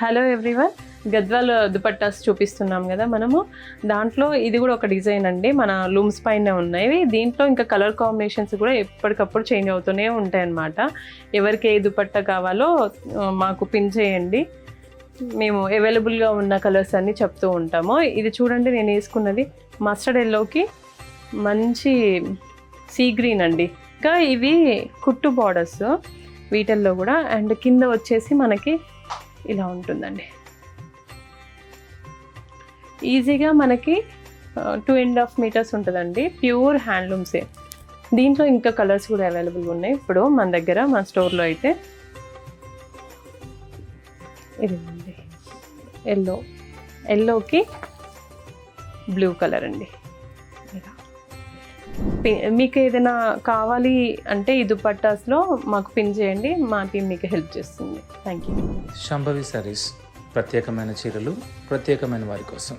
Hello everyone, Gadwal dupattas చూపిస్తున్నాం కదా మనము. దాంట్లో ఇది కూడా ఒక డిజైన్ అండి, మన లూమ్స్ పైన ఉన్నాయి. దీంట్లో ఇంకా కలర్ కాంబినేషన్స్ కూడా ఎప్పటికప్పుడు చేంజ్ అవుతూనే ఉంటాయి అన్నమాట. ఎవరికి ఏ దుపట్టా కావాలో మాకు పిన్ చేయండి, మేము అవైలబుల్గా ఉన్న కలర్స్ అన్నీ చెప్తూ ఉంటాము. ఇది చూడండి, నేను వేసుకున్నది మస్టర్డ్ ఎల్లోకి మంచి సీ గ్రీన్ అండి. ఇంకా ఇవి కుట్టు బార్డర్స్ వీటిల్లో కూడా, అండ్ కింద వచ్చేసి మనకి ఇలా ఉంటుందండి. ఈజీగా మనకి 2.5 మీటర్స్ ఉంటుందండి, ప్యూర్ హ్యాండ్లూమ్సే. దీంట్లో ఇంకా కలర్స్ కూడా అవైలబుల్గా ఉన్నాయి ఇప్పుడు మన దగ్గర, మన స్టోర్లో అయితే. ఇదిగోండి, ఎల్లోకి బ్లూ కలర్ అండి. మీకు ఏదైనా కావాలి అంటే ఈ దుపట్టాస్లో మాకు పిన్ చేయండి, మా టీం మీకు హెల్ప్ చేస్తుంది. Thank you. శాంభవి సారీస్, ప్రత్యేకమైన చీరలు ప్రత్యేకమైన వారి కోసం.